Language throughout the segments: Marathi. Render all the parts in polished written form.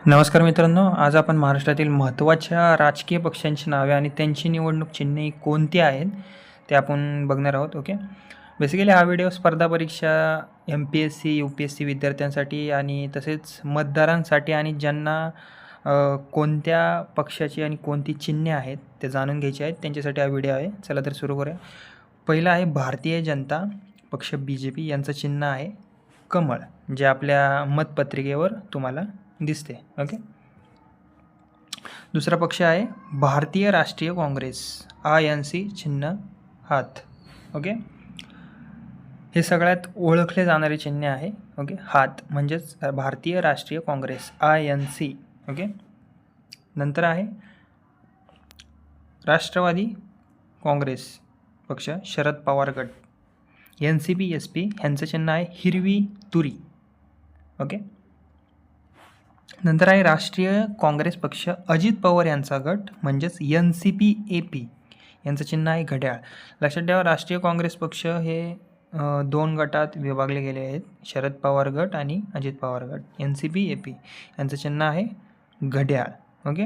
नमस्कार मित्रांनो, आज आपण महाराष्ट्रातील महत्त्वाच्या राजकीय पक्षांची नावे आणि त्यांची निवडणूक चिन्हे कोणती आहेत ते आपण बघणार आहोत. ओके. बेसिकली हा व्हिडिओ स्पर्धा परीक्षा MPSC UPSC विद्यार्थ्यांसाठी आणि तसेच मतदारांसाठी आणि ज्यांना कोणत्या पक्षाची आणि कोणती चिन्हे आहेत ते जाणून घ्यायचे आहेत त्यांच्यासाठी हा व्हिडिओ आहे. चला तर सुरू करूया. पहिला आहे भारतीय जनता पक्ष BJP, यांचं चिन्ह आहे कमळ, जे आपल्या मतपत्रिकेवर तुम्हाला दिसते. ओके. दुसरा पक्ष आहे भारतीय राष्ट्रीय काँग्रेस INC, चिन्ह हात. ओके. हे सगळ्यात ओळखले जाणारे चिन्ह आहे. ओके. हात म्हणजेच भारतीय राष्ट्रीय काँग्रेस INC. ओके. नंतर आहे राष्ट्रवादी काँग्रेस पक्ष, शरद पवार गट NCP SP, ह्यांचं चिन्ह आहे हिरवी तुरी. ओके. नंतर आहे राष्ट्रीय काँग्रेस पक्ष अजित पवार यांचा गट म्हणजेच NCP AP, यांचं चिन्ह आहे घड्याळ. लक्षात ठेवा, राष्ट्रीय काँग्रेस पक्ष हे दोन गटात विभागले गेले आहेत, शरद पवार गट आणि अजित पवार गट. NCP AP यांचं चिन्ह आहे घड्याळ. ओके.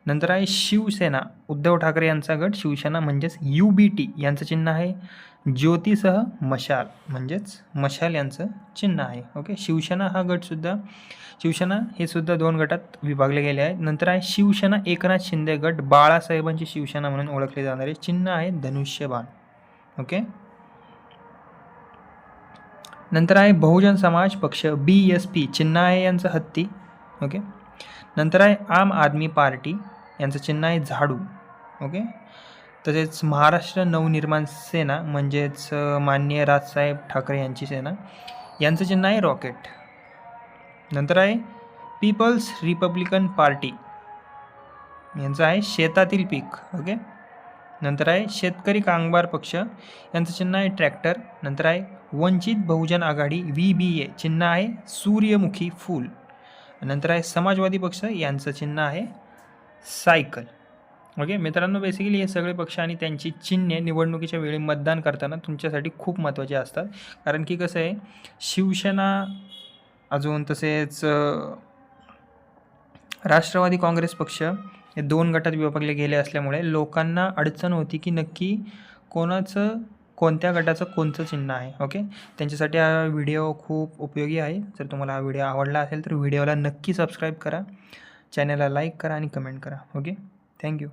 नंतर आहे शिवसेना, उद्धव ठाकरे यांचा गट शिवसेना म्हणजेच UBT, यांचं चिन्ह आहे ज्योतीसह मशाल म्हणजेच मशाल यांचं चिन्ह आहे. ओके. शिवसेना हा गटसुद्धा, शिवसेना हे सुद्धा दोन गटात विभागले गेले आहेत. नंतर आहे शिवसेना एकनाथ शिंदे गट, बाळासाहेबांची शिवसेना म्हणून ओळखले जाणारे चिन्ह आहे धनुष्यबाण. ओके. नंतर आहे बहुजन समाज पक्ष BSP, चिन्ह आहे यांचं हत्ती. ओके. नंतर आहे आम आदमी पार्टी, यांचं चिन्ह आहे झाडू. ओके. तसेच महाराष्ट्र नवनिर्माण सेना म्हणजेच माननीय राजसाहेब ठाकरे यांची सेना, यांचं चिन्ह आहे रॉकेट. नंतर आहे पीपल्स रिपब्लिकन पार्टी, यांचं आहे शेतातील पीक. ओके. नंतर आहे शेतकरी कामगार पक्ष, यांचं चिन्ह आहे ट्रॅक्टर. नंतर आहे वंचित बहुजन आघाडी VBA, चिन्ह आहे सूर्यमुखी फूल. नंतर आहे समाजवादी पक्ष, यांचं चिन्ह आहे सायकल. ओके. मित्रांनो, बेसिकली हे सगळे पक्ष आणि त्यांची चिन्हे निवडणुकीच्या वेळी मतदान करताना तुमच्यासाठी खूप महत्त्वाचे असतात. कारण की कसं आहे, शिवसेना अजून तसेच राष्ट्रवादी काँग्रेस पक्ष हे दोन गटात विभागले गेले असल्यामुळे लोकांना अडचण होती की नक्की कोणत्या गटाचं कोणतं चिन्ह आहे. ओके. त्यांच्यासाठी हा व्हिडिओ खूप उपयोगी आहे. जर तुम्हाला हा व्हिडिओ आवडला असेल तर व्हिडिओला नक्की सबस्क्राईब करा, चॅनलला लाईक करा आणि कमेंट करा. ओके. थँक्यू.